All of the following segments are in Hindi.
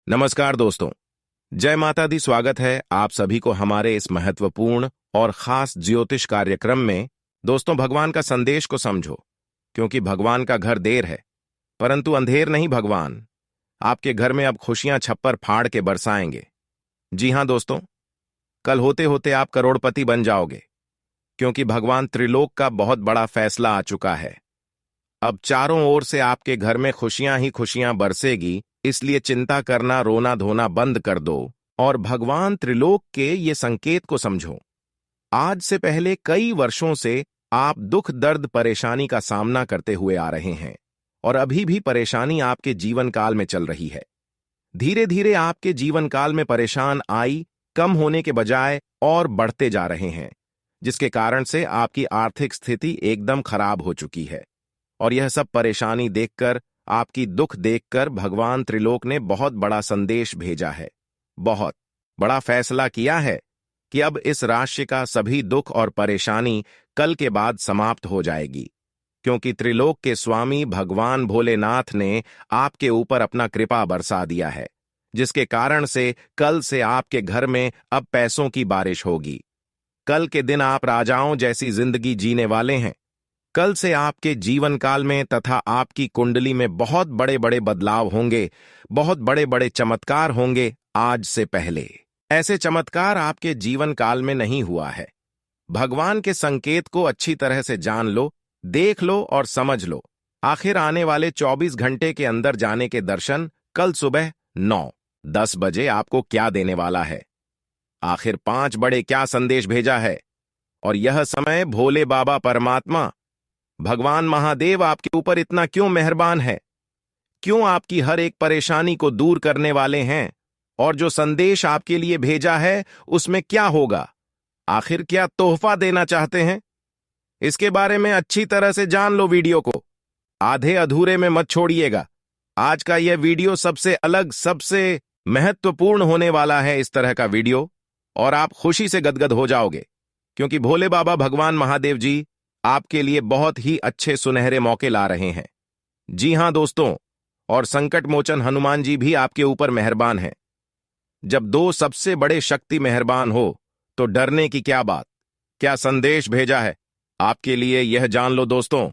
नमस्कार दोस्तों। जय माता दी। स्वागत है आप सभी को हमारे इस महत्वपूर्ण और खास ज्योतिष कार्यक्रम में। दोस्तों, भगवान का संदेश को समझो, क्योंकि भगवान का घर देर है परंतु अंधेर नहीं। भगवान आपके घर में अब खुशियां छप्पर फाड़ के बरसाएंगे। जी हां दोस्तों, कल होते होते आप करोड़पति बन जाओगे, क्योंकि भगवान त्रिलोक का बहुत बड़ा फैसला आ चुका है। अब चारों ओर से आपके घर में खुशियां ही खुशियां बरसेगी। इसलिए चिंता करना, रोना धोना बंद कर दो और भगवान त्रिलोक के ये संकेत को समझो। आज से पहले कई वर्षों से आप दुख, दर्द, परेशानी का सामना करते हुए आ रहे हैं और अभी भी परेशानी आपके जीवन काल में चल रही है। धीरे धीरे आपके जीवन काल में परेशान आई कम होने के बजाय और बढ़ते जा रहे हैं, जिसके कारण से आपकी आर्थिक स्थिति एकदम खराब हो चुकी है। और यह सब परेशानी देखकर, आपकी दुख देखकर भगवान त्रिलोक ने बहुत बड़ा संदेश भेजा है, बहुत बड़ा फैसला किया है कि अब इस राशि का सभी दुख और परेशानी कल के बाद समाप्त हो जाएगी, क्योंकि त्रिलोक के स्वामी भगवान भोलेनाथ ने आपके ऊपर अपना कृपा बरसा दिया है, जिसके कारण से कल से आपके घर में अब पैसों की बारिश होगी। कल के दिन आप राजाओं जैसी जिंदगी जीने वाले हैं। कल से आपके जीवन काल में तथा आपकी कुंडली में बहुत बड़े बड़े बदलाव होंगे, बहुत बड़े बड़े चमत्कार होंगे। आज से पहले ऐसे चमत्कार आपके जीवन काल में नहीं हुआ है। भगवान के संकेत को अच्छी तरह से जान लो, देख लो और समझ लो। आखिर आने वाले 24 घंटे के अंदर जाने के दर्शन कल सुबह 9-10 बजे आपको क्या देने वाला है। आखिर 5 बड़े क्या संदेश भेजा है। और यह समय भोले बाबा परमात्मा भगवान महादेव आपके ऊपर इतना क्यों मेहरबान है, क्यों आपकी हर एक परेशानी को दूर करने वाले हैं, और जो संदेश आपके लिए भेजा है उसमें क्या होगा, आखिर क्या तोहफा देना चाहते हैं, इसके बारे में अच्छी तरह से जान लो। वीडियो को आधे अधूरे में मत छोड़िएगा। आज का यह वीडियो सबसे अलग, सबसे महत्वपूर्ण होने वाला है, इस तरह का वीडियो, और आप खुशी से गदगद हो जाओगे, क्योंकि भोले बाबा भगवान महादेव जी आपके लिए बहुत ही अच्छे सुनहरे मौके ला रहे हैं। जी हां दोस्तों, और संकट मोचन हनुमान जी भी आपके ऊपर मेहरबान हैं। जब दो सबसे बड़े शक्ति मेहरबान हो तो डरने की क्या बात। क्या संदेश भेजा है आपके लिए, यह जान लो दोस्तों।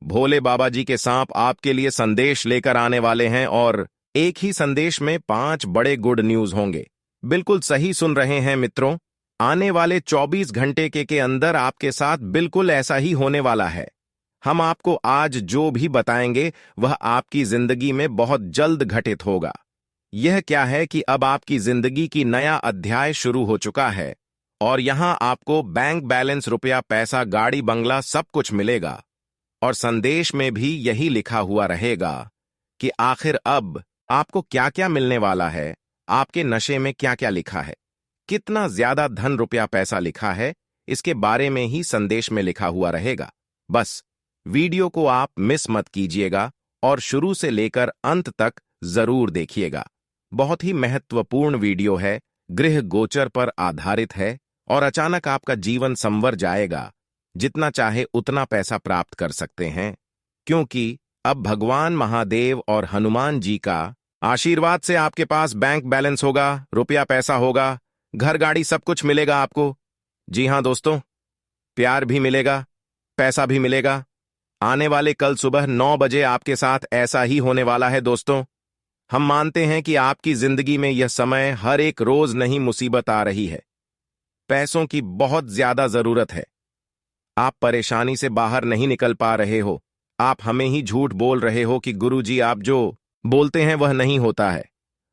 भोले बाबा जी के सांप आपके लिए संदेश लेकर आने वाले हैं, और एक ही संदेश में 5 बड़े गुड न्यूज होंगे। बिल्कुल सही सुन रहे हैं मित्रों, आने वाले 24 घंटे के अंदर आपके साथ बिल्कुल ऐसा ही होने वाला है। हम आपको आज जो भी बताएंगे वह आपकी जिंदगी में बहुत जल्द घटित होगा। यह क्या है कि अब आपकी जिंदगी की नया अध्याय शुरू हो चुका है, और यहां आपको बैंक बैलेंस, रुपया, पैसा, गाड़ी, बंगला सब कुछ मिलेगा। और संदेश में भी यही लिखा हुआ रहेगा कि आखिर अब आपको क्या क्या मिलने वाला है, आपके नशे में क्या क्या लिखा है, कितना ज्यादा धन, रुपया, पैसा लिखा है, इसके बारे में ही संदेश में लिखा हुआ रहेगा। बस वीडियो को आप मिस मत कीजिएगा और शुरू से लेकर अंत तक जरूर देखिएगा। बहुत ही महत्वपूर्ण वीडियो है, गृह गोचर पर आधारित है, और अचानक आपका जीवन संवर जाएगा। जितना चाहे उतना पैसा प्राप्त कर सकते हैं, क्योंकि अब भगवान महादेव और हनुमान जी का आशीर्वाद से आपके पास बैंक बैलेंस होगा, रुपया पैसा होगा, घर गाड़ी सब कुछ मिलेगा आपको। जी हां दोस्तों, प्यार भी मिलेगा, पैसा भी मिलेगा। आने वाले कल सुबह 9 बजे आपके साथ ऐसा ही होने वाला है दोस्तों। हम मानते हैं कि आपकी जिंदगी में यह समय हर एक रोज नई मुसीबत आ रही है, पैसों की बहुत ज्यादा जरूरत है। आप परेशानी से बाहर नहीं निकल पा रहे हो। आप हमें ही झूठ बोल रहे हो कि गुरुजी आप जो बोलते हैं वह नहीं होता है।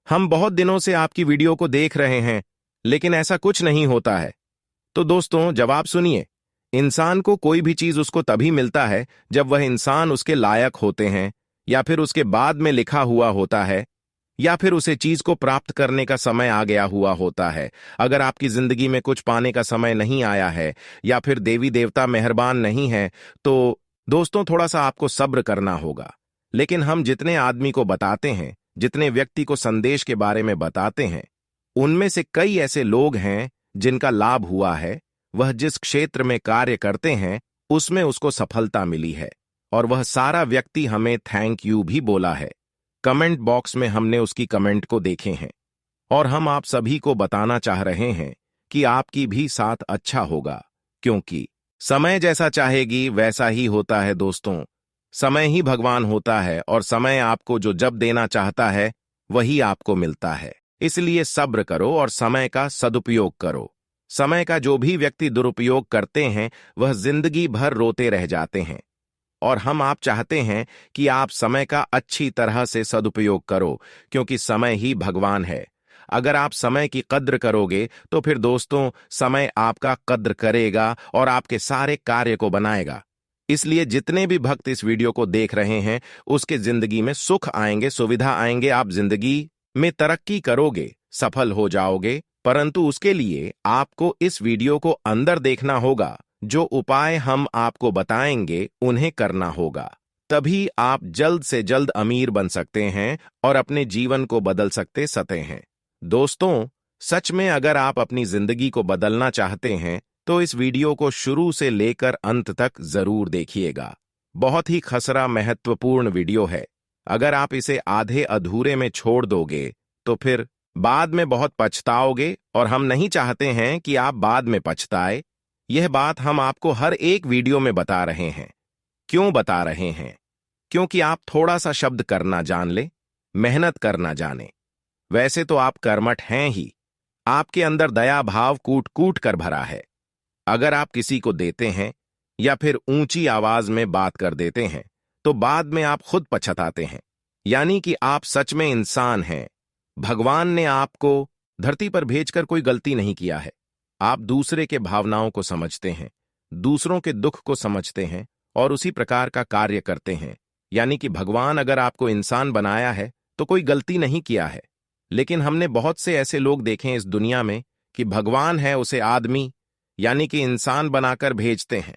हम बहुत दिनों से आपकी वीडियो को देख रहे हैं, लेकिन ऐसा कुछ नहीं होता है। तो दोस्तों, जवाब सुनिए। इंसान को कोई भी चीज उसको तभी मिलता है जब वह इंसान उसके लायक होते हैं, या फिर उसके बाद में लिखा हुआ होता है, या फिर उसे चीज को प्राप्त करने का समय आ गया हुआ होता है। अगर आपकी जिंदगी में कुछ पाने का समय नहीं आया है, या फिर देवी देवता मेहरबान नहीं है, तो दोस्तों थोड़ा सा आपको सब्र करना होगा। लेकिन हम जितने आदमी को बताते हैं, जितने व्यक्ति को संदेश के बारे में बताते हैं, उनमें से कई ऐसे लोग हैं जिनका लाभ हुआ है। वह जिस क्षेत्र में कार्य करते हैं उसमें उसको सफलता मिली है, और वह सारा व्यक्ति हमें थैंक यू भी बोला है। कमेंट बॉक्स में हमने उसकी कमेंट को देखे हैं और हम आप सभी को बताना चाह रहे हैं कि आपकी भी साथ अच्छा होगा, क्योंकि समय जैसा चाहेगी वैसा ही होता है दोस्तों। समय ही भगवान होता है और समय आपको जो जब देना चाहता है वही आपको मिलता है। इसलिए सब्र करो और समय का सदुपयोग करो। समय का जो भी व्यक्ति दुरुपयोग करते हैं वह जिंदगी भर रोते रह जाते हैं, और हम आप चाहते हैं कि आप समय का अच्छी तरह से सदुपयोग करो, क्योंकि समय ही भगवान है। अगर आप समय की कद्र करोगे तो फिर दोस्तों समय आपका कद्र करेगा और आपके सारे कार्य को बनाएगा। इसलिए जितने भी भक्त इस वीडियो को देख रहे हैं उसके जिंदगी में सुख आएंगे, सुविधा आएंगे, आप जिंदगी में तरक्की करोगे, सफल हो जाओगे। परंतु उसके लिए आपको इस वीडियो को अंदर देखना होगा। जो उपाय हम आपको बताएंगे उन्हें करना होगा, तभी आप जल्द से जल्द अमीर बन सकते हैं और अपने जीवन को बदल सकते हैं। दोस्तों सच में अगर आप अपनी जिंदगी को बदलना चाहते हैं तो इस वीडियो को शुरू से लेकर अंत तक जरूर देखिएगा। बहुत ही खसरा महत्वपूर्ण वीडियो है। अगर आप इसे आधे अधूरे में छोड़ दोगे तो फिर बाद में बहुत पछताओगे, और हम नहीं चाहते हैं कि आप बाद में पछताए। यह बात हम आपको हर एक वीडियो में बता रहे हैं। क्यों बता रहे हैं? क्योंकि आप थोड़ा सा शब्द करना जान ले, मेहनत करना जाने। वैसे तो आप कर्मठ हैं ही, आपके अंदर दया भाव कूट कूट कर भरा है। अगर आप किसी को देते हैं या फिर ऊंची आवाज में बात कर देते हैं तो बाद में आप खुद पछताते हैं, यानी कि आप सच में इंसान हैं। भगवान ने आपको धरती पर भेजकर कोई गलती नहीं किया है। आप दूसरे के भावनाओं को समझते हैं, दूसरों के दुख को समझते हैं और उसी प्रकार का कार्य करते हैं। यानी कि भगवान अगर आपको इंसान बनाया है तो कोई गलती नहीं किया है। लेकिन हमने बहुत से ऐसे लोग देखे इस दुनिया में कि भगवान है उसे आदमी यानी कि इंसान बनाकर भेजते हैं,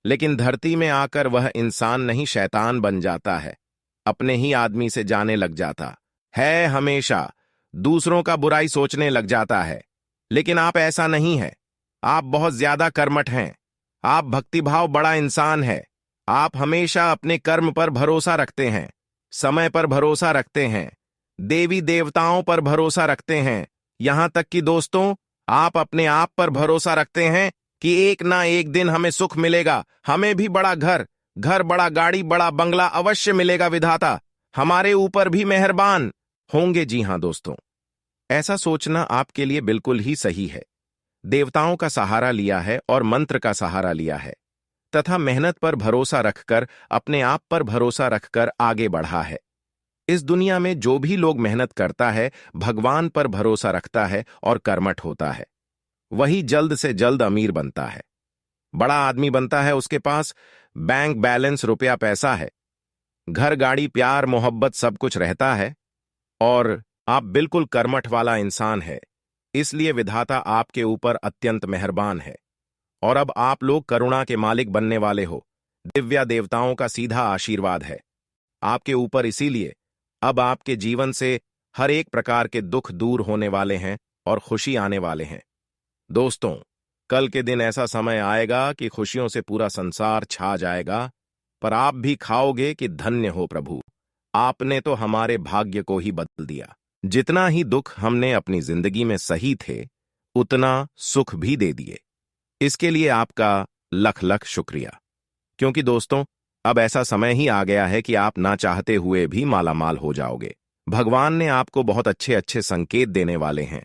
लेकिन धरती में आकर वह इंसान नहीं शैतान बन जाता है, अपने ही आदमी से जाने लग जाता है, हमेशा दूसरों का बुराई सोचने लग जाता है। लेकिन आप ऐसा नहीं है, आप बहुत ज्यादा कर्मठ हैं, आप भक्तिभाव बड़ा इंसान है। आप हमेशा अपने कर्म पर भरोसा रखते हैं, समय पर भरोसा रखते हैं, देवी देवताओं पर भरोसा रखते हैं, यहां तक कि दोस्तों आप अपने आप पर भरोसा रखते हैं कि एक ना एक दिन हमें सुख मिलेगा, हमें भी बड़ा घर बड़ा गाड़ी बड़ा बंगला अवश्य मिलेगा, विधाता हमारे ऊपर भी मेहरबान होंगे। जी हां दोस्तों, ऐसा सोचना आपके लिए बिल्कुल ही सही है। देवताओं का सहारा लिया है और मंत्र का सहारा लिया है तथा मेहनत पर भरोसा रखकर, अपने आप पर भरोसा रखकर आगे बढ़ा है। इस दुनिया में जो भी लोग मेहनत करता है, भगवान पर भरोसा रखता है और कर्मठ होता है, वही जल्द से जल्द अमीर बनता है, बड़ा आदमी बनता है। उसके पास बैंक बैलेंस, रुपया पैसा है, घर गाड़ी प्यार मोहब्बत सब कुछ रहता है, और आप बिल्कुल कर्मठ वाला इंसान है। इसलिए विधाता आपके ऊपर अत्यंत मेहरबान है और अब आप लोग करुणा के मालिक बनने वाले हो। दिव्या देवताओं का सीधा आशीर्वाद है आपके ऊपर, इसीलिए अब आपके जीवन से हर एक प्रकार के दुख दूर होने वाले हैं और खुशी आने वाले हैं। दोस्तों कल के दिन ऐसा समय आएगा कि खुशियों से पूरा संसार छा जाएगा, पर आप भी खाओगे कि धन्य हो प्रभु, आपने तो हमारे भाग्य को ही बदल दिया। जितना ही दुख हमने अपनी जिंदगी में सही थे उतना सुख भी दे दिए। इसके लिए आपका लख लख शुक्रिया, क्योंकि दोस्तों अब ऐसा समय ही आ गया है कि आप ना चाहते हुए भी मालामाल हो जाओगे। भगवान ने आपको बहुत अच्छे अच्छे संकेत देने वाले हैं,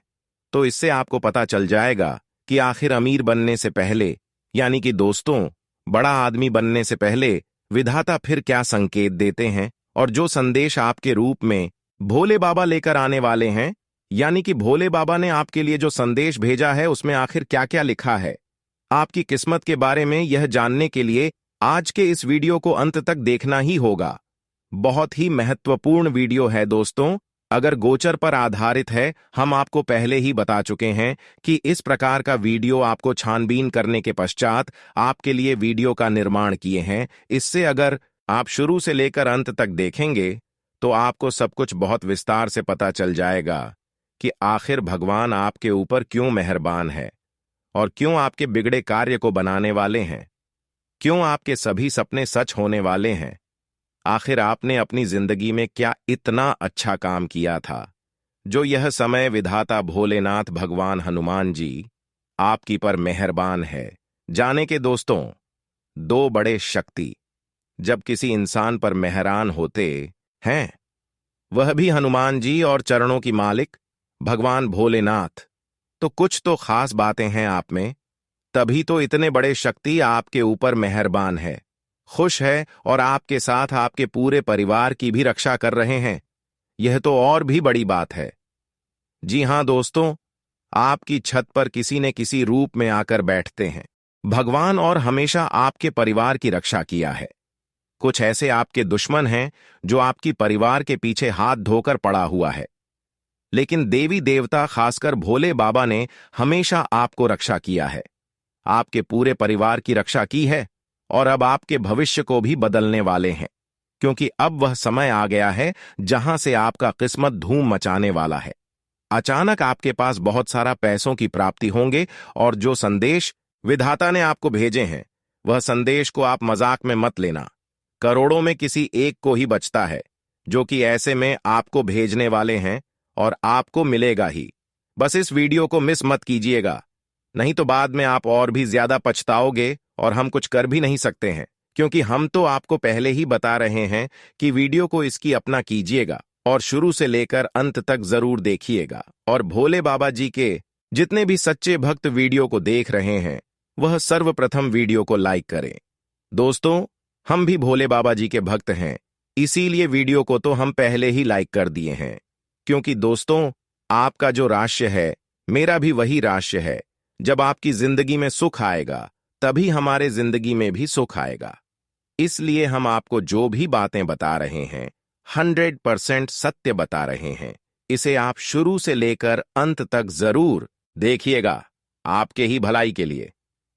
तो इससे आपको पता चल जाएगा कि आखिर अमीर बनने से पहले, यानी कि दोस्तों बड़ा आदमी बनने से पहले विधाता फिर क्या संकेत देते हैं, और जो संदेश आपके रूप में भोले बाबा लेकर आने वाले हैं, यानी कि भोले बाबा ने आपके लिए जो संदेश भेजा है उसमें आखिर क्या क्या लिखा है। आपकी किस्मत के बारे में यह जानने के लिए आज के इस वीडियो को अंत तक देखना ही होगा। बहुत ही महत्वपूर्ण वीडियो है दोस्तों। अगर गोचर पर आधारित है, हम आपको पहले ही बता चुके हैं कि इस प्रकार का वीडियो आपको छानबीन करने के पश्चात आपके लिए वीडियो का निर्माण किए हैं। इससे अगर आप शुरू से लेकर अंत तक देखेंगे तो आपको सब कुछ बहुत विस्तार से पता चल जाएगा कि आखिर भगवान आपके ऊपर क्यों मेहरबान है और क्यों आपके बिगड़े कार्य को बनाने वाले हैं, क्यों आपके सभी सपने सच होने वाले हैं। आखिर आपने अपनी जिंदगी में क्या इतना अच्छा काम किया था, जो यह समय विधाता भोलेनाथ भगवान हनुमान जी आपकी पर मेहरबान है। जाने के दोस्तों, दो बड़े शक्ति जब किसी इंसान पर मेहरान होते हैं, वह भी हनुमान जी, और चरणों की मालिक भगवान भोलेनाथ, तो कुछ तो खास बातें हैं आप में, तभी तो इतने बड़े शक्ति आपके ऊपर मेहरबान है, खुश है और आपके साथ आपके पूरे परिवार की भी रक्षा कर रहे हैं। यह तो और भी बड़ी बात है। जी हां दोस्तों, आपकी छत पर किसी न किसी रूप में आकर बैठते हैं भगवान, और हमेशा आपके परिवार की रक्षा किया है। कुछ ऐसे आपके दुश्मन हैं जो आपकी परिवार के पीछे हाथ धोकर पड़ा हुआ है, लेकिन देवी देवता खासकर भोले बाबा ने हमेशा आपको रक्षा किया है, आपके पूरे परिवार की रक्षा की है, और अब आपके भविष्य को भी बदलने वाले हैं, क्योंकि अब वह समय आ गया है जहां से आपका किस्मत धूम मचाने वाला है। अचानक आपके पास बहुत सारा पैसों की प्राप्ति होंगे, और जो संदेश विधाता ने आपको भेजे हैं, वह संदेश को आप मजाक में मत लेना। करोड़ों में किसी एक को ही बचता है, जो कि ऐसे में आपको भेजने वाले हैं, और आपको मिलेगा ही। बस इस वीडियो को मिस मत कीजिएगा, नहीं तो बाद में आप और भी ज्यादा पछताओगे और हम कुछ कर भी नहीं सकते हैं, क्योंकि हम तो आपको पहले ही बता रहे हैं कि वीडियो को इसकी अपना कीजिएगा और शुरू से लेकर अंत तक जरूर देखिएगा। और भोले बाबा जी के जितने भी सच्चे भक्त वीडियो को देख रहे हैं, वह सर्वप्रथम वीडियो को लाइक करें। दोस्तों, हम भी भोले बाबा जी के भक्त हैं, इसीलिए वीडियो को तो हम पहले ही लाइक कर दिए हैं, क्योंकि दोस्तों, आपका जो राशि है, मेरा भी वही राशि है। जब आपकी जिंदगी में सुख आएगा, तभी हमारे जिंदगी में भी सुख आएगा। इसलिए हम आपको जो भी बातें बता रहे हैं, 100% सत्य बता रहे हैं। इसे आप शुरू से लेकर अंत तक जरूर देखिएगा, आपके ही भलाई के लिए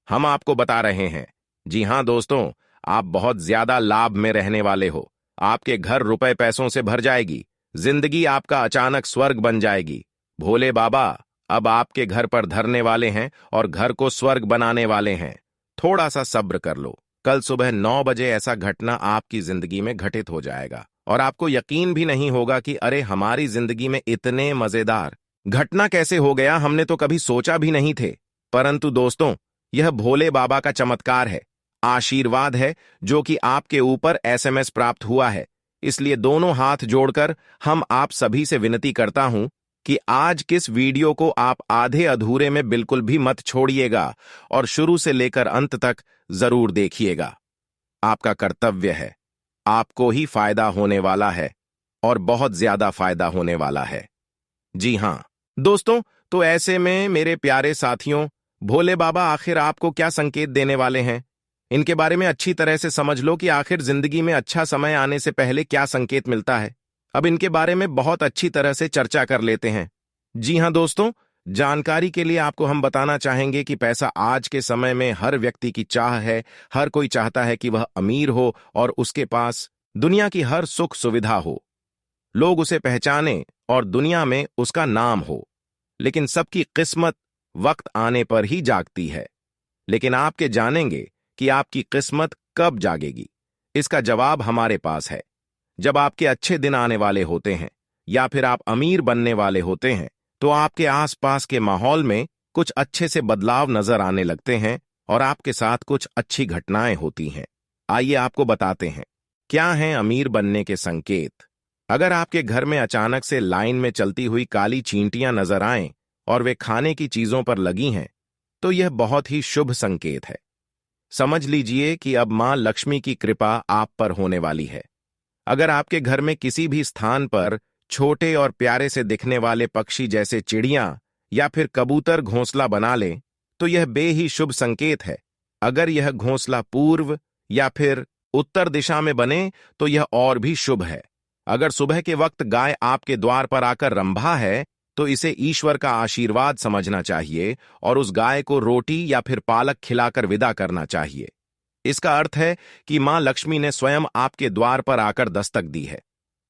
हम आपको बता रहे हैं। जी हां दोस्तों, आप बहुत ज्यादा लाभ में रहने वाले हो। आपके घर रुपए पैसों से भर जाएगी, जिंदगी आपका अचानक स्वर्ग बन जाएगी। भोले बाबा अब आपके घर पर धरने वाले हैं और घर को स्वर्ग बनाने वाले हैं। थोड़ा सा सब्र कर लो, कल सुबह 9 बजे ऐसा घटना आपकी जिंदगी में घटित हो जाएगा, और आपको यकीन भी नहीं होगा कि अरे, हमारी जिंदगी में इतने मजेदार घटना कैसे हो गया, हमने तो कभी सोचा भी नहीं थे। परंतु दोस्तों, यह भोले बाबा का चमत्कार है, आशीर्वाद है, जो कि आपके ऊपर SMS प्राप्त हुआ है। इसलिए दोनों हाथ जोड़कर हम आप सभी से विनती करता हूं कि आज किस वीडियो को आप आधे अधूरे में बिल्कुल भी मत छोड़िएगा, और शुरू से लेकर अंत तक जरूर देखिएगा। आपका कर्तव्य है, आपको ही फायदा होने वाला है, और बहुत ज्यादा फायदा होने वाला है। जी हां दोस्तों, तो ऐसे में मेरे प्यारे साथियों, भोले बाबा आखिर आपको क्या संकेत देने वाले हैं, इनके बारे में अच्छी तरह से समझ लो कि आखिर जिंदगी में अच्छा समय आने से पहले क्या संकेत मिलता है। अब इनके बारे में बहुत अच्छी तरह से चर्चा कर लेते हैं। जी हां दोस्तों, जानकारी के लिए आपको हम बताना चाहेंगे कि पैसा आज के समय में हर व्यक्ति की चाह है। हर कोई चाहता है कि वह अमीर हो और उसके पास दुनिया की हर सुख सुविधा हो, लोग उसे पहचाने और दुनिया में उसका नाम हो। लेकिन सबकी किस्मत वक्त आने पर ही जागती है। लेकिन आपके जानेंगे कि आपकी किस्मत कब जागेगी, इसका जवाब हमारे पास है। जब आपके अच्छे दिन आने वाले होते हैं, या फिर आप अमीर बनने वाले होते हैं, तो आपके आसपास के माहौल में कुछ अच्छे से बदलाव नजर आने लगते हैं, और आपके साथ कुछ अच्छी घटनाएं होती हैं। आइए आपको बताते हैं क्या हैं अमीर बनने के संकेत। अगर आपके घर में अचानक से लाइन में चलती हुई काली चींटियां नजर आएं और वे खाने की चीजों पर लगी हैं, तो यह बहुत ही शुभ संकेत है। समझ लीजिए कि अब मां लक्ष्मी की कृपा आप पर होने वाली है। अगर आपके घर में किसी भी स्थान पर छोटे और प्यारे से दिखने वाले पक्षी जैसे चिड़ियां या फिर कबूतर घोंसला बना लें, तो यह बेही शुभ संकेत है। अगर यह घोंसला पूर्व या फिर उत्तर दिशा में बने, तो यह और भी शुभ है। अगर सुबह के वक्त गाय आपके द्वार पर आकर रंभा है, तो इसे ईश्वर का आशीर्वाद समझना चाहिए, और उस गाय को रोटी या फिर पालक खिलाकर विदा करना चाहिए। इसका अर्थ है कि मां लक्ष्मी ने स्वयं आपके द्वार पर आकर दस्तक दी है।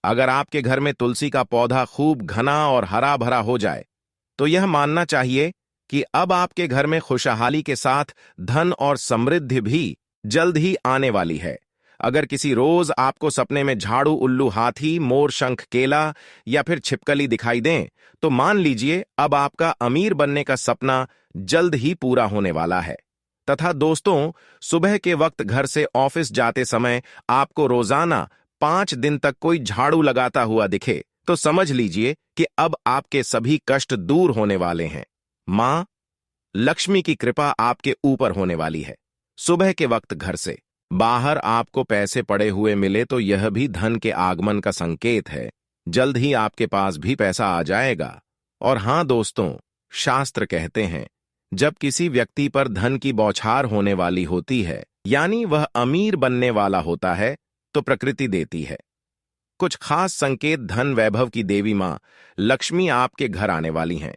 अगर आपके घर में तुलसी का पौधा खूब घना और हरा भरा हो जाए, तो यह मानना चाहिए कि अब आपके घर में खुशहाली के साथ धन और समृद्धि भी जल्द ही आने वाली है। अगर किसी रोज आपको सपने में झाड़ू, उल्लू, हाथी, मोर, शंख, केला या फिर छिपकली दिखाई दें, तो मान लीजिए अब आपका अमीर बनने का सपना जल्द ही पूरा होने वाला है। तथा दोस्तों, सुबह के वक्त घर से ऑफिस जाते समय आपको रोजाना 5 दिन तक कोई झाड़ू लगाता हुआ दिखे, तो समझ लीजिए कि अब आपके सभी कष्ट दूर होने वाले हैं। मां लक्ष्मी की कृपा आपके ऊपर होने वाली है। सुबह के वक्त घर से बाहर आपको पैसे पड़े हुए मिले तो यह भी धन के आगमन का संकेत है। जल्द ही आपके पास भी पैसा आ जाएगा। और हां दोस्तों, शास्त्र कहते हैं, जब किसी व्यक्ति पर धन की बौछार होने वाली होती है, यानी वह अमीर बनने वाला होता है, तो प्रकृति देती है कुछ खास संकेत। धन वैभव की देवी मां लक्ष्मी आपके घर आने वाली हैं।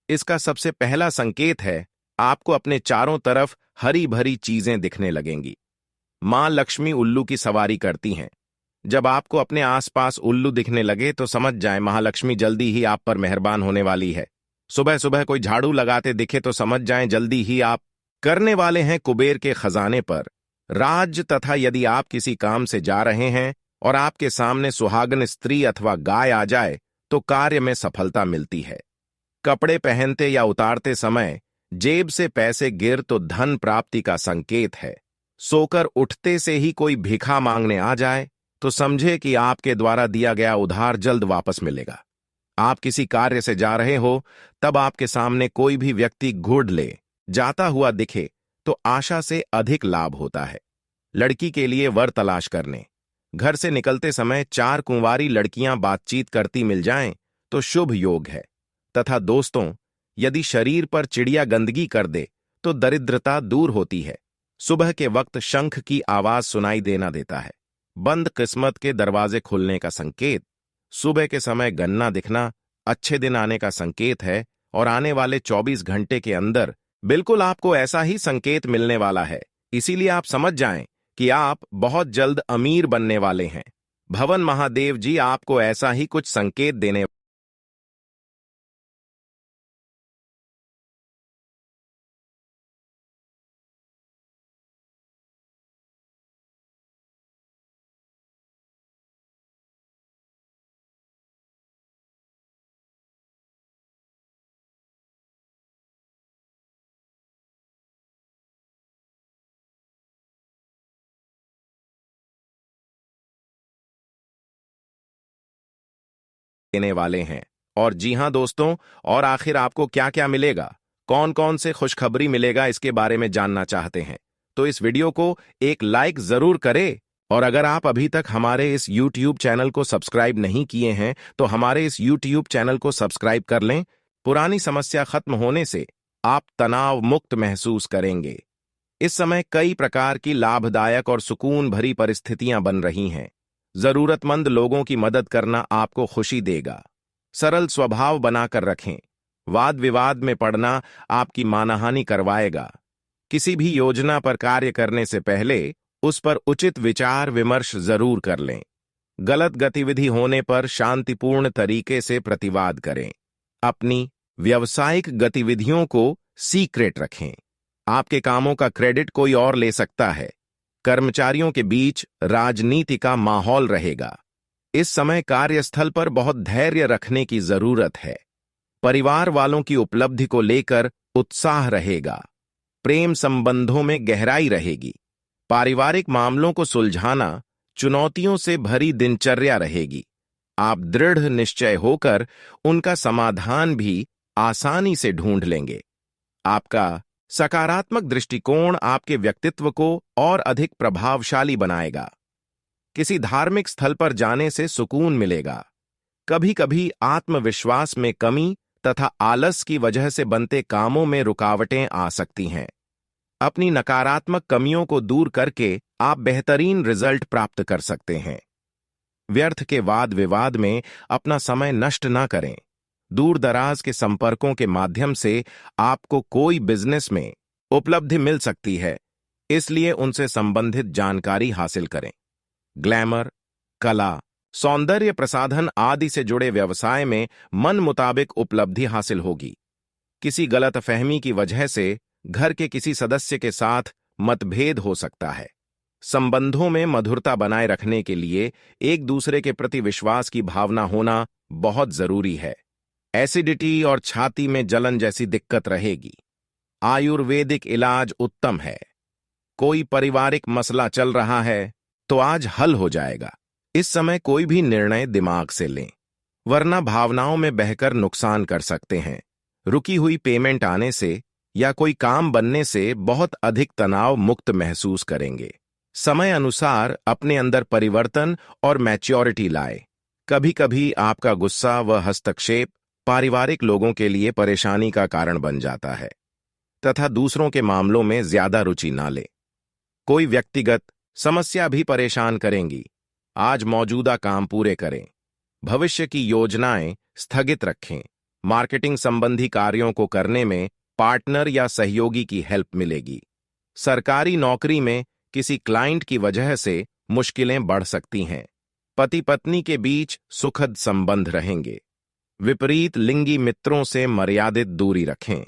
इसका सबसे पहला संकेत है, आपको अपने चारों तरफ हरी भरी चीजें दिखने लगेंगी। मां लक्ष्मी उल्लू की सवारी करती हैं। जब आपको अपने आसपास उल्लू दिखने लगे तो समझ जाएं महालक्ष्मी जल्दी ही आप पर मेहरबान होने वाली है। सुबह सुबह कोई झाड़ू लगाते दिखे तो समझ जाएं जल्दी ही आप करने वाले हैं कुबेर के खजाने पर राज। तथा यदि आप किसी काम से जा रहे हैं और आपके सामने सुहागन स्त्री अथवा गाय आ जाए तो कार्य में सफलता मिलती है। कपड़े पहनते या उतारते समय जेब से पैसे गिर तो धन प्राप्ति का संकेत है। सोकर उठते से ही कोई भिखा मांगने आ जाए तो समझे कि आपके द्वारा दिया गया उधार जल्द वापस मिलेगा। आप किसी कार्य से जा रहे हो, तब आपके सामने कोई भी व्यक्ति घुड़ ले जाता हुआ दिखे तो आशा से अधिक लाभ होता है। लड़की के लिए वर तलाश करने घर से निकलते समय 4 कुंवारी लड़कियां बातचीत करती मिल जाएं तो शुभ योग है। तथा दोस्तों, यदि शरीर पर चिड़िया गंदगी कर दे तो दरिद्रता दूर होती है। सुबह के वक्त शंख की आवाज सुनाई देना देता है बंद किस्मत के दरवाजे खुलने का संकेत। सुबह के समय गन्ना दिखना अच्छे दिन आने का संकेत है और आने वाले 24 घंटे के अंदर बिल्कुल आपको ऐसा ही संकेत मिलने वाला है। इसीलिए आप समझ जाएं कि आप बहुत जल्द अमीर बनने वाले हैं। भवन महादेव जी आपको ऐसा ही कुछ संकेत देने देने वाले हैं। और जी हां दोस्तों, और आखिर आपको क्या क्या मिलेगा, कौन कौन से खुशखबरी मिलेगा, इसके बारे में जानना चाहते हैं तो इस वीडियो को एक लाइक जरूर करें। और अगर आप अभी तक हमारे इस YouTube चैनल को सब्सक्राइब नहीं किए हैं तो हमारे इस YouTube चैनल को सब्सक्राइब कर लें। पुरानी समस्या खत्म होने से आप तनाव मुक्त महसूस करेंगे। इस समय कई प्रकार की लाभदायक और सुकून भरी परिस्थितियां बन रही हैं। जरूरतमंद लोगों की मदद करना आपको खुशी देगा। सरल स्वभाव बनाकर रखें। वाद विवाद में पड़ना आपकी मानहानि करवाएगा। किसी भी योजना पर कार्य करने से पहले उस पर उचित विचार विमर्श जरूर कर लें। गलत गतिविधि होने पर शांतिपूर्ण तरीके से प्रतिवाद करें। अपनी व्यावसायिक गतिविधियों को सीक्रेट रखें। आपके कामों का क्रेडिट कोई और ले सकता है। कर्मचारियों के बीच राजनीति का माहौल रहेगा। इस समय कार्यस्थल पर बहुत धैर्य रखने की जरूरत है। परिवार वालों की उपलब्धि को लेकर उत्साह रहेगा। प्रेम संबंधों में गहराई रहेगी। पारिवारिक मामलों को सुलझाना चुनौतियों से भरी दिनचर्या रहेगी। आप दृढ़ निश्चय होकर उनका समाधान भी आसानी से ढूंढ लेंगे। आपका सकारात्मक दृष्टिकोण आपके व्यक्तित्व को और अधिक प्रभावशाली बनाएगा। किसी धार्मिक स्थल पर जाने से सुकून मिलेगा। कभी कभी आत्मविश्वास में कमी तथा आलस की वजह से बनते कामों में रुकावटें आ सकती हैं। अपनी नकारात्मक कमियों को दूर करके आप बेहतरीन रिजल्ट प्राप्त कर सकते हैं। व्यर्थ के वाद विवाद में अपना समय नष्ट न करें। दूर दराज के संपर्कों के माध्यम से आपको कोई बिजनेस में उपलब्धि मिल सकती है, इसलिए उनसे संबंधित जानकारी हासिल करें। ग्लैमर, कला, सौंदर्य प्रसाधन आदि से जुड़े व्यवसाय में मन मुताबिक उपलब्धि हासिल होगी। किसी गलतफहमी की वजह से घर के किसी सदस्य के साथ मतभेद हो सकता है। संबंधों में मधुरता बनाए रखने के लिए एक दूसरे के प्रति विश्वास की भावना होना बहुत जरूरी है। एसिडिटी और छाती में जलन जैसी दिक्कत रहेगी। आयुर्वेदिक इलाज उत्तम है। कोई पारिवारिक मसला चल रहा है तो आज हल हो जाएगा। इस समय कोई भी निर्णय दिमाग से लें, वरना भावनाओं में बहकर नुकसान कर सकते हैं। रुकी हुई पेमेंट आने से या कोई काम बनने से बहुत अधिक तनाव मुक्त महसूस करेंगे। समय अनुसार अपने अंदर परिवर्तन और मैच्योरिटी लाए। कभी कभी आपका गुस्सा व हस्तक्षेप पारिवारिक लोगों के लिए परेशानी का कारण बन जाता है, तथा दूसरों के मामलों में ज्यादा रुचि ना ले। कोई व्यक्तिगत समस्या भी परेशान करेंगी। आज मौजूदा काम पूरे करें। भविष्य की योजनाएं स्थगित रखें। मार्केटिंग संबंधी कार्यों को करने में पार्टनर या सहयोगी की हेल्प मिलेगी। सरकारी नौकरी में किसी क्लाइंट की वजह से मुश्किलें बढ़ सकती हैं। पति पत्नी के बीच सुखद संबंध रहेंगे। विपरीत लिंगी मित्रों से मर्यादित दूरी रखें,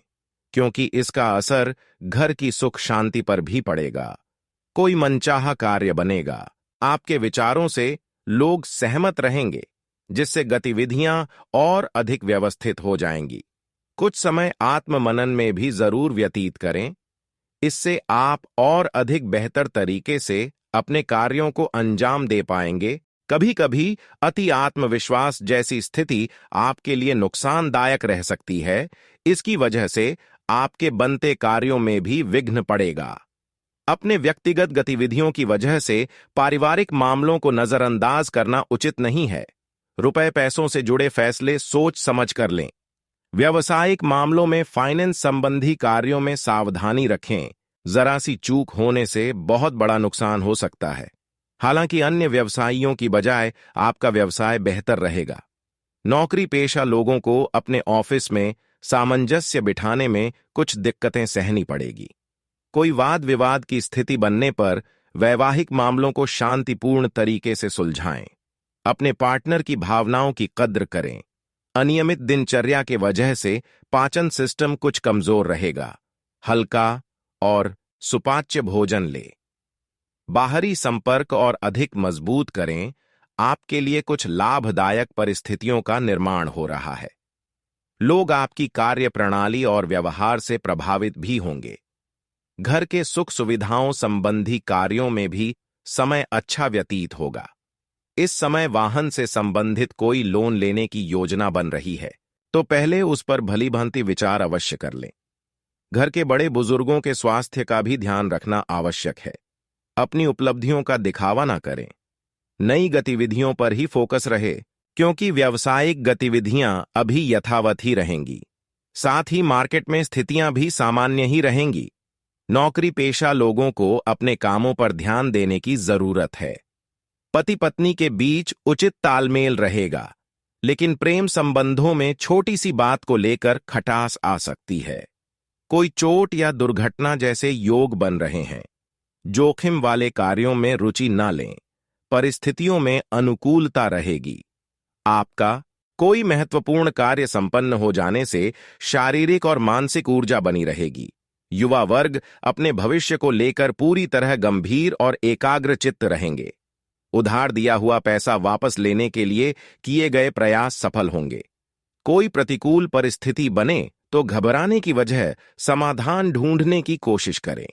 क्योंकि इसका असर घर की सुख शांति पर भी पड़ेगा। कोई मनचाहा कार्य बनेगा। आपके विचारों से लोग सहमत रहेंगे, जिससे गतिविधियां और अधिक व्यवस्थित हो जाएंगी। कुछ समय आत्ममनन में भी जरूर व्यतीत करें। इससे आप और अधिक बेहतर तरीके से अपने कार्यों को अंजाम दे पाएंगे। कभी कभी अति आत्मविश्वास जैसी स्थिति आपके लिए नुकसानदायक रह सकती है। इसकी वजह से आपके बनते कार्यों में भी विघ्न पड़ेगा। अपने व्यक्तिगत गतिविधियों की वजह से पारिवारिक मामलों को नजरअंदाज करना उचित नहीं है। रुपए पैसों से जुड़े फैसले सोच समझ कर लें। व्यावसायिक मामलों में फाइनेंस संबंधी कार्यों में सावधानी रखें। जरा सी चूक होने से बहुत बड़ा नुकसान हो सकता है। हालांकि अन्य व्यवसायियों की बजाय आपका व्यवसाय बेहतर रहेगा। नौकरी पेशा लोगों को अपने ऑफिस में सामंजस्य बिठाने में कुछ दिक्कतें सहनी पड़ेगी। कोई वाद विवाद की स्थिति बनने पर वैवाहिक मामलों को शांतिपूर्ण तरीके से सुलझाएं। अपने पार्टनर की भावनाओं की कद्र करें। अनियमित दिनचर्या के वजह से पाचन सिस्टम कुछ कमजोर रहेगा। हल्का और सुपाच्य भोजन ले। बाहरी संपर्क और अधिक मजबूत करें। आपके लिए कुछ लाभदायक परिस्थितियों का निर्माण हो रहा है। लोग आपकी कार्य प्रणाली और व्यवहार से प्रभावित भी होंगे। घर के सुख सुविधाओं संबंधी कार्यों में भी समय अच्छा व्यतीत होगा। इस समय वाहन से संबंधित कोई लोन लेने की योजना बन रही है तो पहले उस पर भलीभांति विचार अवश्य कर लें। घर के बड़े बुजुर्गों के स्वास्थ्य का भी ध्यान रखना आवश्यक है। अपनी उपलब्धियों का दिखावा ना करें। नई गतिविधियों पर ही फोकस रहे, क्योंकि व्यावसायिक गतिविधियां अभी यथावत ही रहेंगी। साथ ही मार्केट में स्थितियां भी सामान्य ही रहेंगी। नौकरी पेशा लोगों को अपने कामों पर ध्यान देने की जरूरत है। पति पत्नी के बीच उचित तालमेल रहेगा, लेकिन प्रेम संबंधों में छोटी सी बात को लेकर खटास आ सकती है। कोई चोट या दुर्घटना जैसे योग बन रहे हैं। जोखिम वाले कार्यों में रुचि न लें। परिस्थितियों में अनुकूलता रहेगी। आपका कोई महत्वपूर्ण कार्य संपन्न हो जाने से शारीरिक और मानसिक ऊर्जा बनी रहेगी। युवा वर्ग अपने भविष्य को लेकर पूरी तरह गंभीर और एकाग्रचित्त रहेंगे। उधार दिया हुआ पैसा वापस लेने के लिए किए गए प्रयास सफल होंगे। कोई प्रतिकूल परिस्थिति बने तो घबराने की वजह समाधान ढूंढने की कोशिश करें।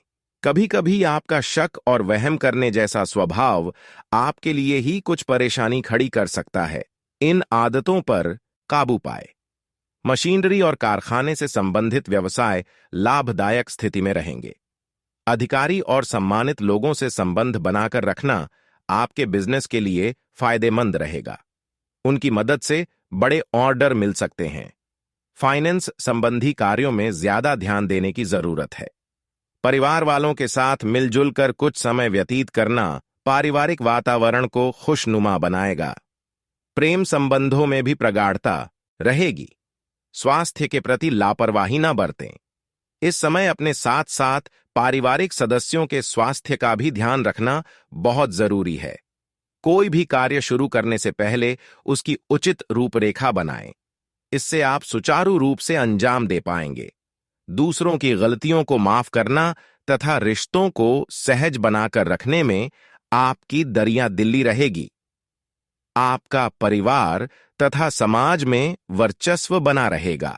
कभी कभी आपका शक और वहम करने जैसा स्वभाव आपके लिए ही कुछ परेशानी खड़ी कर सकता है। इन आदतों पर काबू पाए। मशीनरी और कारखाने से संबंधित व्यवसाय लाभदायक स्थिति में रहेंगे। अधिकारी और सम्मानित लोगों से संबंध बनाकर रखना आपके बिजनेस के लिए फायदेमंद रहेगा। उनकी मदद से बड़े ऑर्डर मिल सकते हैं। फाइनेंस संबंधी कार्यों में ज्यादा ध्यान देने की जरूरत है। परिवार वालों के साथ मिलजुल कर कुछ समय व्यतीत करना पारिवारिक वातावरण को खुशनुमा बनाएगा। प्रेम संबंधों में भी प्रगाढ़ता रहेगी। स्वास्थ्य के प्रति लापरवाही न बरतें। इस समय अपने साथ साथ पारिवारिक सदस्यों के स्वास्थ्य का भी ध्यान रखना बहुत जरूरी है। कोई भी कार्य शुरू करने से पहले उसकी उचित रूपरेखा बनाएं। इससे आप सुचारू रूप से अंजाम दे पाएंगे। दूसरों की गलतियों को माफ करना तथा रिश्तों को सहज बनाकर रखने में आपकी दरिया दिल्ली रहेगी। आपका परिवार तथा समाज में वर्चस्व बना रहेगा।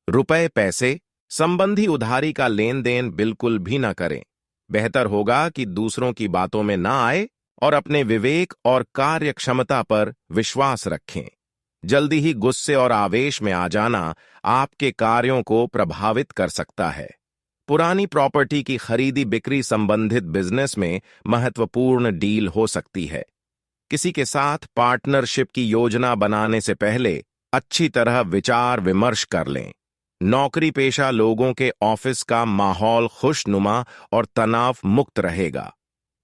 रुपए पैसे संबंधी उधारी का लेन देन बिल्कुल भी न करें। बेहतर होगा कि दूसरों की बातों में ना आए और अपने विवेक और कार्य क्षमता पर विश्वास रखें। जल्दी ही गुस्से और आवेश में आ जाना आपके कार्यों को प्रभावित कर सकता है। पुरानी प्रॉपर्टी की खरीदी बिक्री संबंधित बिजनेस में महत्वपूर्ण डील हो सकती है। किसी के साथ पार्टनरशिप की योजना बनाने से पहले अच्छी तरह विचार विमर्श कर लें। नौकरी पेशा लोगों के ऑफिस का माहौल खुशनुमा और तनाव मुक्त रहेगा।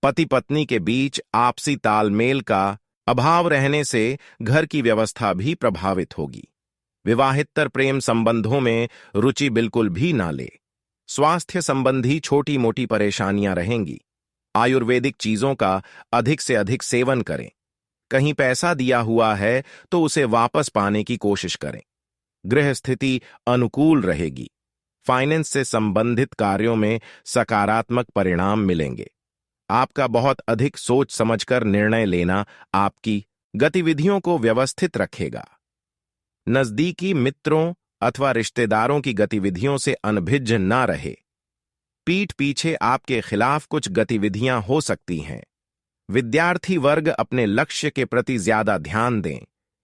पति पत्नी के बीच आपसी तालमेल का अभाव रहने से घर की व्यवस्था भी प्रभावित होगी। विवाहितर प्रेम संबंधों में रुचि बिल्कुल भी ना ले। स्वास्थ्य संबंधी छोटी मोटी परेशानियां रहेंगी। आयुर्वेदिक चीजों का अधिक से अधिक सेवन करें। कहीं पैसा दिया हुआ है तो उसे वापस पाने की कोशिश करें। गृह स्थिति अनुकूल रहेगी। फाइनेंस से संबंधित कार्यों में सकारात्मक परिणाम मिलेंगे। आपका बहुत अधिक सोच समझकर निर्णय लेना आपकी गतिविधियों को व्यवस्थित रखेगा। नजदीकी मित्रों अथवा रिश्तेदारों की गतिविधियों से अनभिज्ञ ना रहे। पीठ पीछे आपके खिलाफ कुछ गतिविधियां हो सकती हैं। विद्यार्थी वर्ग अपने लक्ष्य के प्रति ज्यादा ध्यान दें,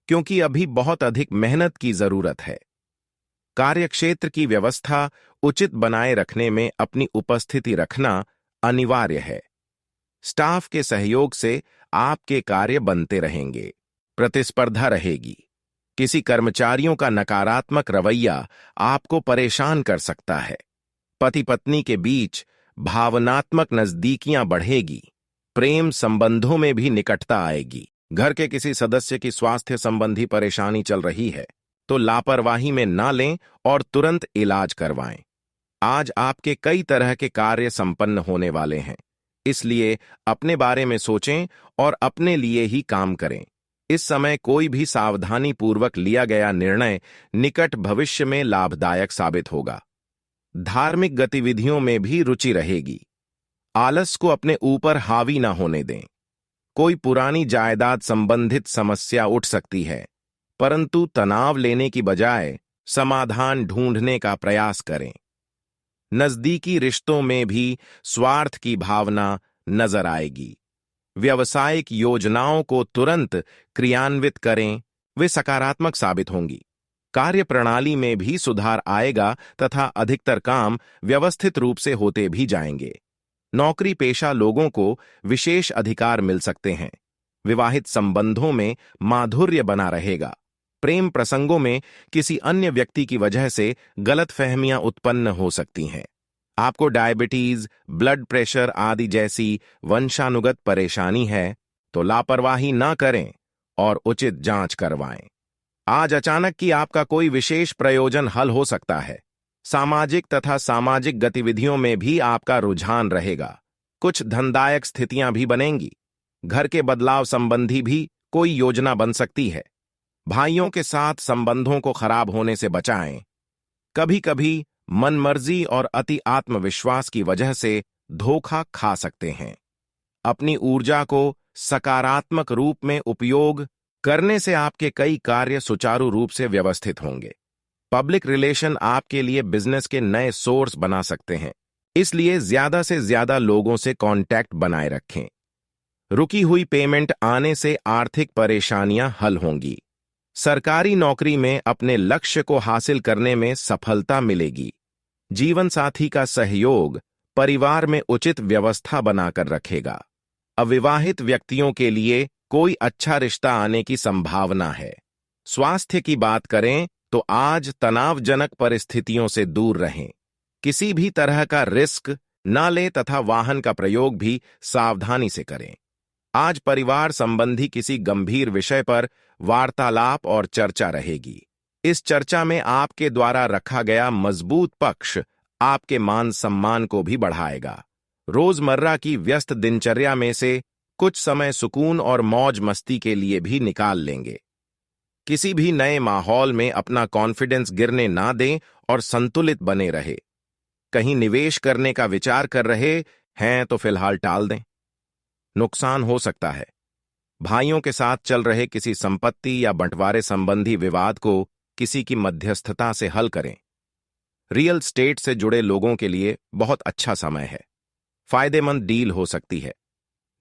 क्योंकि अभी बहुत अधिक मेहनत की जरूरत है। कार्यक्षेत्र की व्यवस्था उचित बनाए रखने में अपनी उपस्थिति रखना अनिवार्य है। स्टाफ के सहयोग से आपके कार्य बनते रहेंगे। प्रतिस्पर्धा रहेगी। किसी कर्मचारियों का नकारात्मक रवैया आपको परेशान कर सकता है। पति पत्नी के बीच भावनात्मक नजदीकियां बढ़ेगी। प्रेम संबंधों में भी निकटता आएगी। घर के किसी सदस्य की स्वास्थ्य संबंधी परेशानी चल रही है तो लापरवाही में ना लें और तुरंत इलाज करवाएं। आज आपके कई तरह के कार्य संपन्न होने वाले हैं, इसलिए अपने बारे में सोचें और अपने लिए ही काम करें। इस समय कोई भी सावधानी पूर्वक लिया गया निर्णय निकट भविष्य में लाभदायक साबित होगा। धार्मिक गतिविधियों में भी रुचि रहेगी। आलस को अपने ऊपर हावी ना होने दें। कोई पुरानी जायदाद संबंधित समस्या उठ सकती है, परंतु तनाव लेने की बजाय समाधान ढूंढने का प्रयास करें। नजदीकी रिश्तों में भी स्वार्थ की भावना नजर आएगी। व्यावसायिक योजनाओं को तुरंत क्रियान्वित करें, वे सकारात्मक साबित होंगी। कार्यप्रणाली में भी सुधार आएगा तथा अधिकतर काम व्यवस्थित रूप से होते भी जाएंगे। नौकरी पेशा लोगों को विशेष अधिकार मिल सकते हैं। विवाहित संबंधों में माधुर्य बना रहेगा। प्रेम प्रसंगों में किसी अन्य व्यक्ति की वजह से गलतफहमियां उत्पन्न हो सकती हैं। आपको डायबिटीज, ब्लड प्रेशर आदि जैसी वंशानुगत परेशानी है तो लापरवाही ना करें और उचित जांच करवाएं। आज अचानक की आपका कोई विशेष प्रयोजन हल हो सकता है। सामाजिक तथा सामाजिक गतिविधियों में भी आपका रुझान रहेगा। कुछ धनदायक स्थितियां भी बनेंगी। घर के बदलाव संबंधी भी कोई योजना बन सकती है। भाइयों के साथ संबंधों को खराब होने से बचाएं। कभी कभी मनमर्जी और अति आत्मविश्वास की वजह से धोखा खा सकते हैं। अपनी ऊर्जा को सकारात्मक रूप में उपयोग करने से आपके कई कार्य सुचारू रूप से व्यवस्थित होंगे। पब्लिक रिलेशन आपके लिए बिजनेस के नए सोर्स बना सकते हैं, इसलिए ज्यादा से ज्यादा लोगों से कांटेक्ट बनाए रखें। रुकी हुई पेमेंट आने से आर्थिक परेशानियां हल होंगी। सरकारी नौकरी में अपने लक्ष्य को हासिल करने में सफलता मिलेगी। जीवन साथी का सहयोग परिवार में उचित व्यवस्था बनाकर रखेगा। अविवाहित व्यक्तियों के लिए कोई अच्छा रिश्ता आने की संभावना है। स्वास्थ्य की बात करें तो आज तनावजनक परिस्थितियों से दूर रहें। किसी भी तरह का रिस्क न लें तथा वाहन का प्रयोग भी सावधानी से करें। आज परिवार संबंधी किसी गंभीर विषय पर वार्तालाप और चर्चा रहेगी। इस चर्चा में आपके द्वारा रखा गया मजबूत पक्ष आपके मान सम्मान को भी बढ़ाएगा। रोजमर्रा की व्यस्त दिनचर्या में से कुछ समय सुकून और मौज मस्ती के लिए भी निकाल लेंगे। किसी भी नए माहौल में अपना कॉन्फिडेंस गिरने ना दें और संतुलित बने रहे। कहीं निवेश करने का विचार कर रहे हैं तो फिलहाल टाल दें। नुकसान हो सकता है। भाइयों के साथ चल रहे किसी संपत्ति या बंटवारे संबंधी विवाद को किसी की मध्यस्थता से हल करें। रियल स्टेट से जुड़े लोगों के लिए बहुत अच्छा समय है। फायदेमंद डील हो सकती है।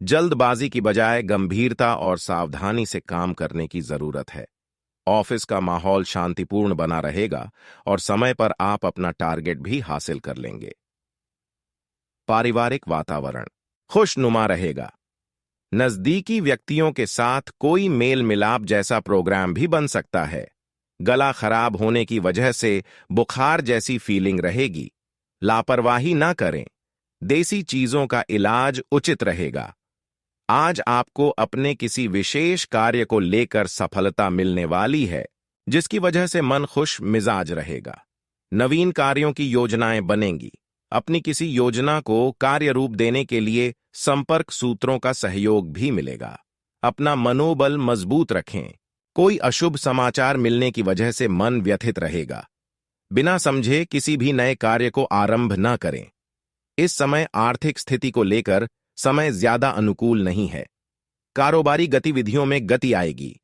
जल्दबाजी की बजाय गंभीरता और सावधानी से काम करने की जरूरत है। ऑफिस का माहौल शांतिपूर्ण बना रहेगा और समय पर आप अपना टारगेट भी हासिल कर लेंगे। पारिवारिक वातावरण खुशनुमा रहेगा। नजदीकी व्यक्तियों के साथ कोई मेल मिलाप जैसा प्रोग्राम भी बन सकता है। गला खराब होने की वजह से बुखार जैसी फीलिंग रहेगी। लापरवाही ना करें। देसी चीजों का इलाज उचित रहेगा। आज आपको अपने किसी विशेष कार्य को लेकर सफलता मिलने वाली है, जिसकी वजह से मन खुश मिजाज रहेगा। नवीन कार्यों की योजनाएं बनेंगी। अपनी किसी योजना को कार्य रूप देने के लिए संपर्क सूत्रों का सहयोग भी मिलेगा। अपना मनोबल मजबूत रखें। कोई अशुभ समाचार मिलने की वजह से मन व्यथित रहेगा। बिना समझे किसी भी नए कार्य को आरंभ न करें। इस समय आर्थिक स्थिति को लेकर समय ज्यादा अनुकूल नहीं है। कारोबारी गतिविधियों में गति आएगी।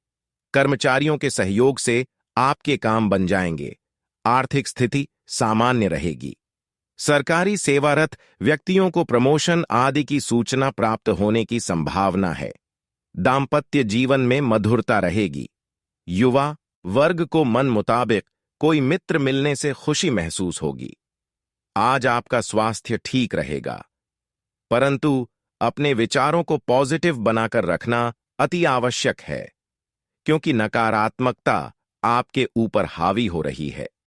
कर्मचारियों के सहयोग से आपके काम बन जाएंगे। आर्थिक स्थिति सामान्य रहेगी। सरकारी सेवारत व्यक्तियों को प्रमोशन आदि की सूचना प्राप्त होने की संभावना है। दाम्पत्य जीवन में मधुरता रहेगी। युवा वर्ग को मन मुताबिक कोई मित्र मिलने से खुशी महसूस होगी। आज आपका स्वास्थ्य ठीक रहेगा, परंतु अपने विचारों को पॉजिटिव बनाकर रखना अति आवश्यक है, क्योंकि नकारात्मकता आपके ऊपर हावी हो रही है।